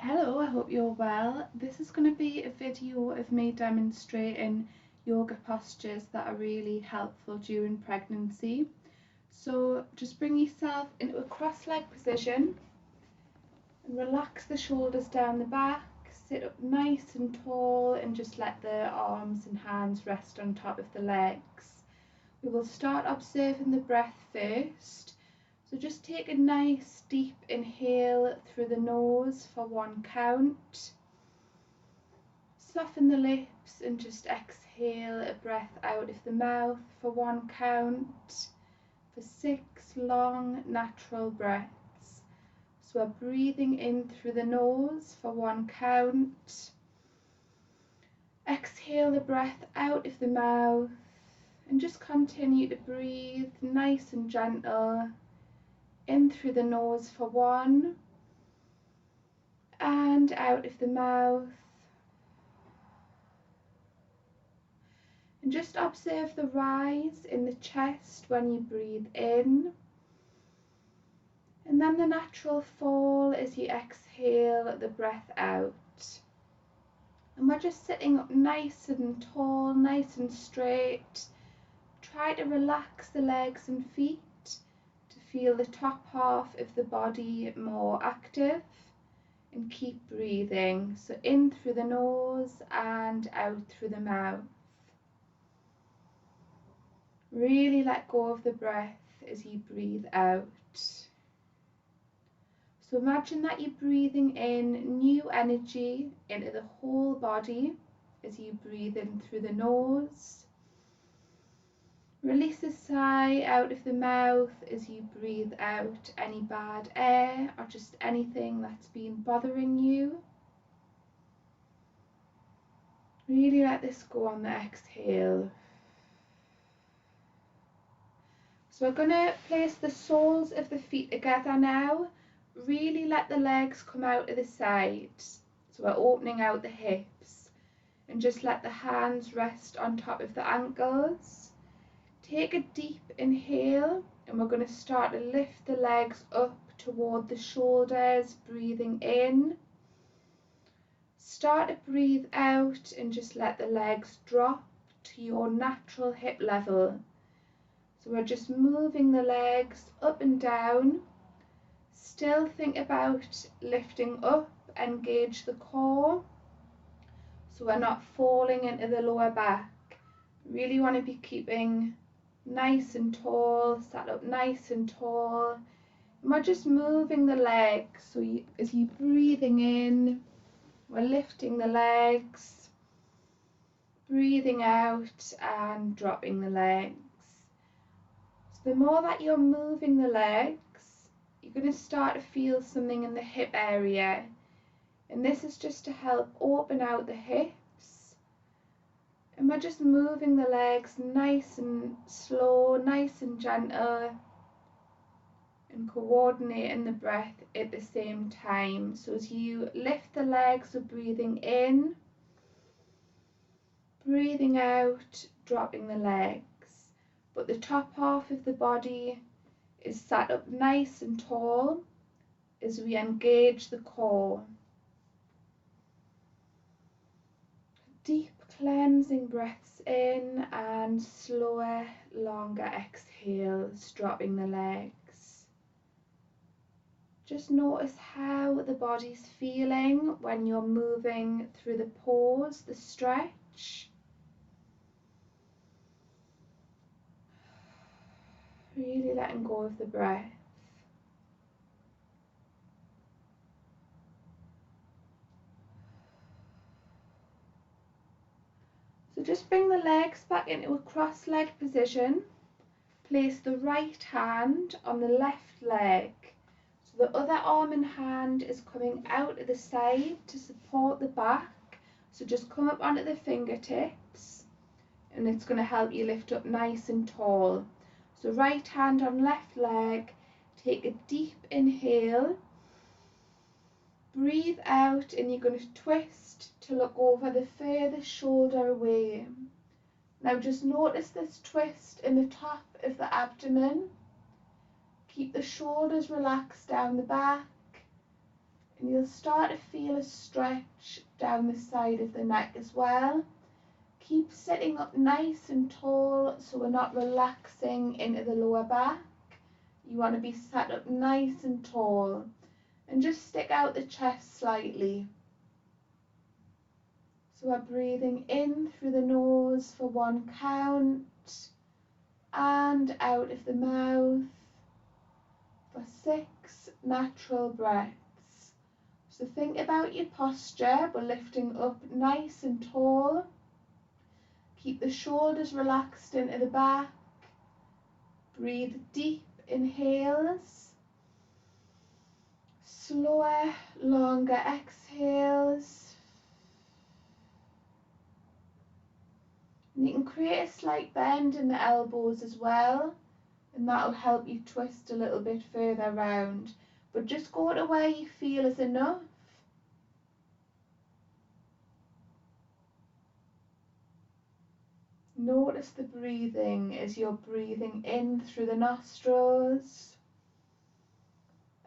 Hello, I hope you're well. This is going to be a video of me demonstrating yoga postures that are really helpful during pregnancy. So just bring yourself into a cross-leg position and relax the shoulders down the back. Sit up nice and tall and just let the arms and hands rest on top of the legs. We will start observing the breath first. So just take a nice deep inhale through the nose for 1 count. Soften the lips and just exhale a breath out of the mouth for 1 count. For 6 long natural breaths. So we're breathing in through the nose for 1 count. Exhale the breath out of the mouth and just continue to breathe nice and gentle. In through the nose for 1 and out of the mouth. And just observe the rise in the chest when you breathe in, and then the natural fall as you exhale the breath out. And we're just sitting up nice and tall, nice and straight. Try to relax the legs and feet to feel the top half of the body more active, and keep breathing. So in through the nose and out through the mouth. Really let go of the breath as you breathe out. So imagine that you're breathing in new energy into the whole body as you breathe in through the nose. Release a sigh out of the mouth as you breathe out any bad air or just anything that's been bothering you. Really let this go on the exhale. So we're going to place the soles of the feet together now. Really let the legs come out of the sides. So we're opening out the hips, and just let the hands rest on top of the ankles. Take a deep inhale, and we're going to start to lift the legs up toward the shoulders, breathing in. Start to breathe out and just let the legs drop to your natural hip level. So we're just moving the legs up and down. Still think about lifting up, engage the core. So we're not falling into the lower back. Really want to be keeping nice and tall, sat up nice and tall. And we're just moving the legs. So as you're breathing in, we're lifting the legs, breathing out and dropping the legs. So the more that you're moving the legs, you're going to start to feel something in the hip area. And this is just to help open out the hips. And we're just moving the legs nice and slow, nice and gentle, and coordinating the breath at the same time. So as you lift the legs, we're breathing in, breathing out, dropping the legs. But the top half of the body is sat up nice and tall as we engage the core. Deep cleansing breaths in and slower, longer exhales, dropping the legs. Just notice how the body's feeling when you're moving through the pause, the stretch. Really letting go of the breath. So just bring the legs back into a cross-leg position. Place the right hand on the left leg. So the other arm and hand is coming out of the side to support the back. So just come up onto the fingertips, and it's going to help you lift up nice and tall. So right hand on left leg, take a deep inhale, breathe out, and you're going to twist to look over the furthest shoulder away. Now just notice this twist in the top of the abdomen. Keep the shoulders relaxed down the back, And you'll start to feel a stretch down the side of the neck as well. Keep sitting up nice and tall so we're not relaxing into the lower back. You want to be sat up nice and tall, and just stick out the chest slightly. So we're breathing in through the nose for 1 count and out of the mouth for 6 natural breaths. So think about your posture. We're lifting up nice and tall. Keep the shoulders relaxed into the back. Breathe deep inhales. Slower, longer exhales. And you can create a slight bend in the elbows as well, and that'll help you twist a little bit further round. But just go to where you feel is enough. Notice the breathing as you're breathing in through the nostrils,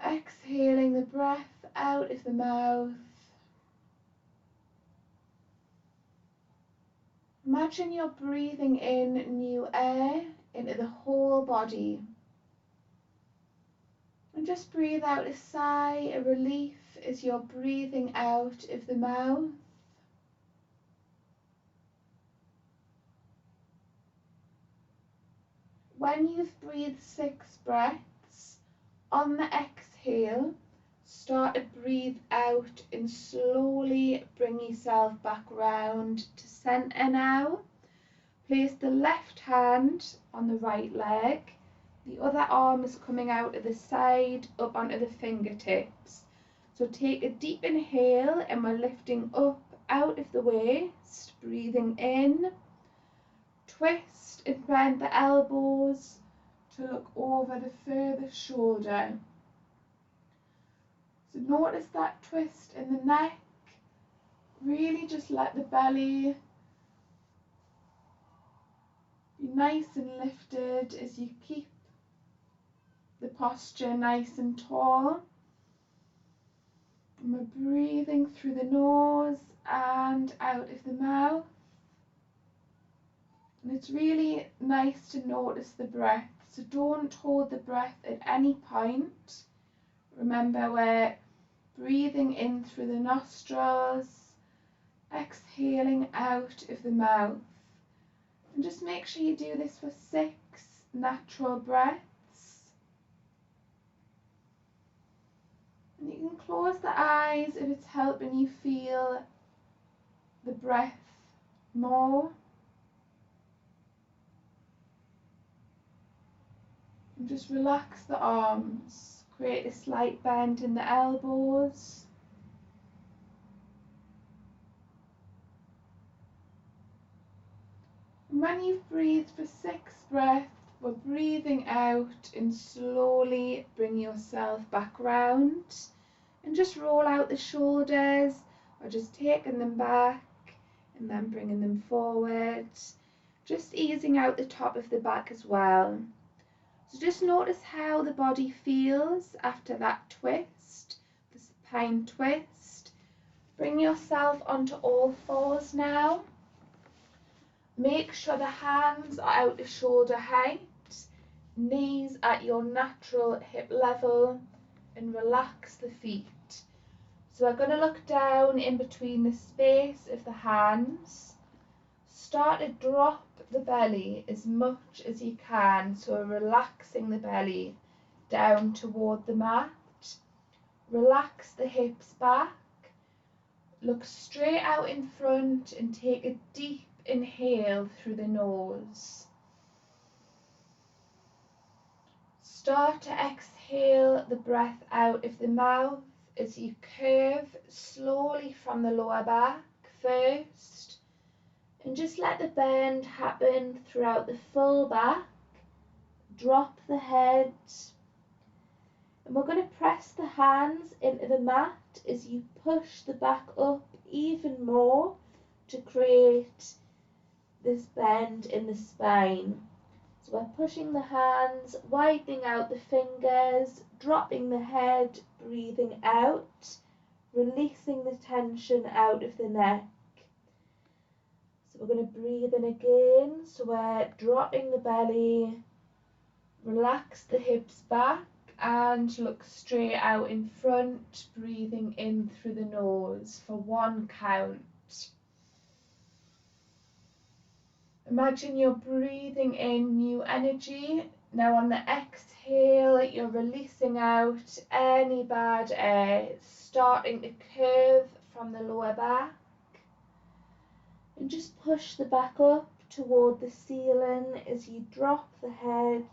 exhaling the breath out of the mouth. Imagine you're breathing in new air into the whole body. And just breathe out a sigh, a relief as you're breathing out of the mouth. When you've breathed 6 breaths, on the exhale, start to breathe out and slowly bring yourself back round to centre now. Place the left hand on the right leg. The other arm is coming out of the side up onto the fingertips. So take a deep inhale and we're lifting up out of the waist, breathing in. Twist and bend the elbows to look over the furthest shoulder. So notice that twist in the neck. Really just let the belly be nice and lifted as you keep the posture nice and tall. And we're breathing through the nose and out of the mouth. And it's really nice to notice the breath. So don't hold the breath at any point. Remember, we're breathing in through the nostrils, exhaling out of the mouth. And just make sure you do this for 6 natural breaths. And you can close the eyes if it's helping you feel the breath more. And just relax the arms. Create a slight bend in the elbows. And when you've breathed for 6 breaths, we're breathing out and slowly bring yourself back round. And just roll out the shoulders, or just taking them back and then bringing them forward. Just easing out the top of the back as well. So just notice how the body feels after that twist, the supine twist. Bring yourself onto all fours now. Make sure the hands are out to shoulder height, knees at your natural hip level, and relax the feet. So we're going to look down in between the space of the hands. Start to drop the belly as much as you can, so relaxing the belly down toward the mat. Relax the hips back. Look straight out in front and take a deep inhale through the nose. Start to exhale the breath out of the mouth as you curve slowly from the lower back first, and just let the bend happen throughout the full back. Drop the head, and we're going to press the hands into the mat as you push the back up even more to create this bend in the spine. So we're pushing the hands, widening out the fingers, dropping the head, breathing out, releasing the tension out of the neck. So we're going to breathe in again. So we're dropping the belly, relax the hips back and look straight out in front, breathing in through the nose for 1 count. Imagine you're breathing in new energy. Now on the exhale, you're releasing out any bad air, starting to curve from the lower back. And just push the back up toward the ceiling as you drop the head.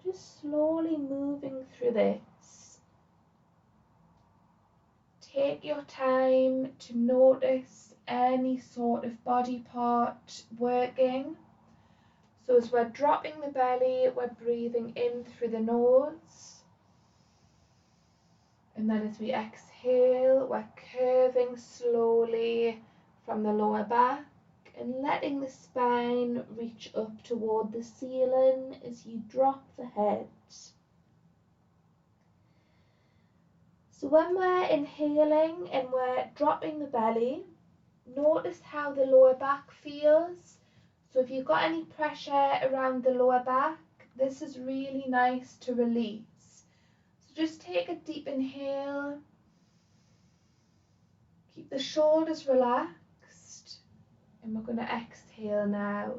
Just slowly moving through this. Take your time to notice any sort of body part working. So as we're dropping the belly, we're breathing in through the nose. And then as we exhale, we're curving slowly from the lower back and letting the spine reach up toward the ceiling as you drop the head. So when we're inhaling and we're dropping the belly, notice how the lower back feels. So if you've got any pressure around the lower back, this is really nice to release. So just take a deep inhale. Keep the shoulders relaxed. And we're going to exhale now.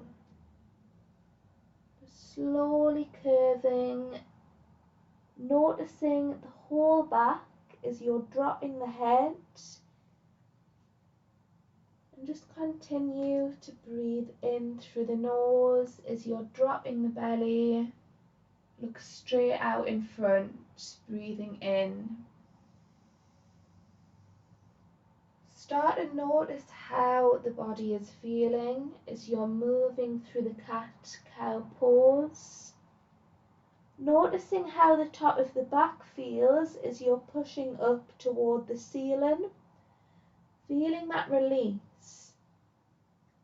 Just slowly curving, noticing the whole back as you're dropping the head. And just continue to breathe in through the nose as you're dropping the belly. Look straight out in front, breathing in. Start to notice how the body is feeling as you're moving through the cat-cow pose. Noticing how the top of the back feels as you're pushing up toward the ceiling. Feeling that release.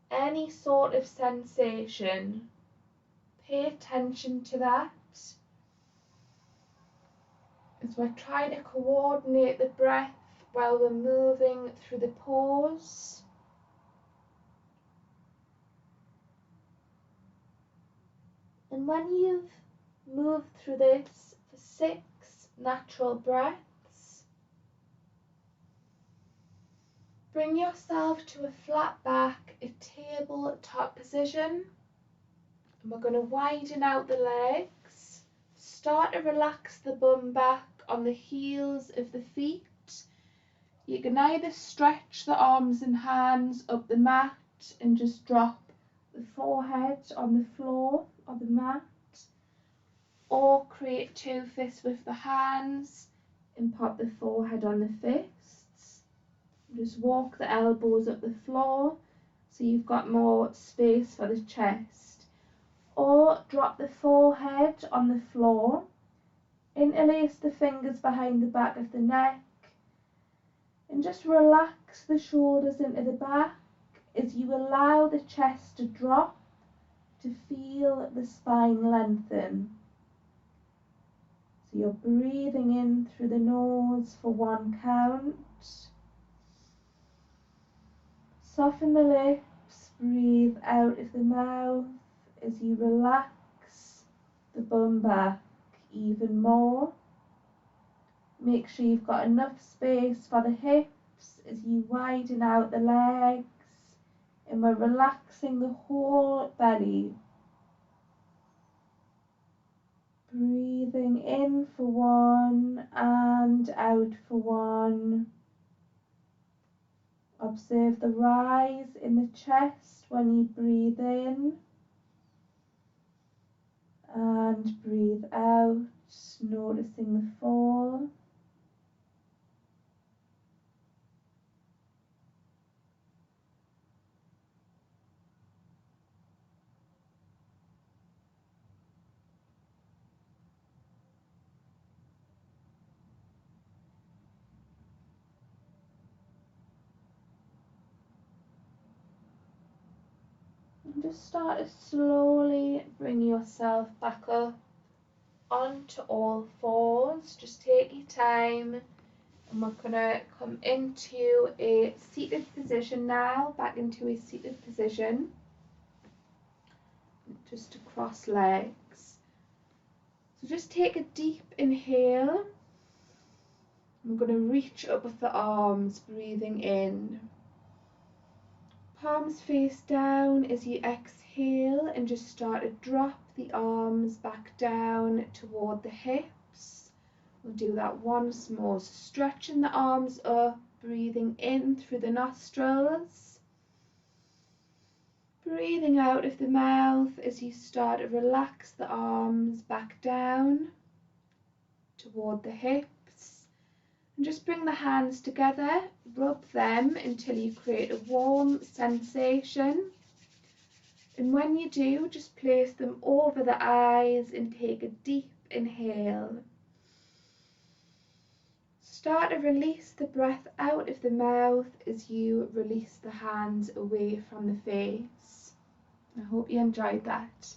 Any sort of sensation, pay attention to that. As we're trying to coordinate the breath while we're moving through the pose. And when you've moved through this for 6 natural breaths, bring yourself to a flat back, a tabletop position. And we're going to widen out the legs. Start to relax the bum back on the heels of the feet. You can either stretch the arms and hands up the mat and just drop the forehead on the floor of the mat, or create 2 fists with the hands and pop the forehead on the fists. Just walk the elbows up the floor so you've got more space for the chest, or drop the forehead on the floor, interlace the fingers behind the back of the neck, and just relax the shoulders into the back as you allow the chest to drop to feel the spine lengthen. So you're breathing in through the nose for 1 count. Soften the lips, breathe out of the mouth as you relax the bum back even more. Make sure you've got enough space for the hips as you widen out the legs, and we're relaxing the whole belly. Breathing in for 1 and out for 1. Observe the rise in the chest when you breathe in and breathe out, noticing the fall. And just start to slowly bring yourself back up onto all fours. Just take your time, and we're going to come into a seated position now, back into a seated position, just to cross legs. So just take a deep inhale. I'm going to reach up with the arms, breathing in. Palms face down as you exhale, and just start to drop the arms back down toward the hips. We'll do that once more. So stretching the arms up, breathing in through the nostrils. Breathing out of the mouth as you start to relax the arms back down toward the hips. And just bring the hands together, rub them until you create a warm sensation. And when you do, just place them over the eyes and take a deep inhale. Start to release the breath out of the mouth as you release the hands away from the face. I hope you enjoyed that.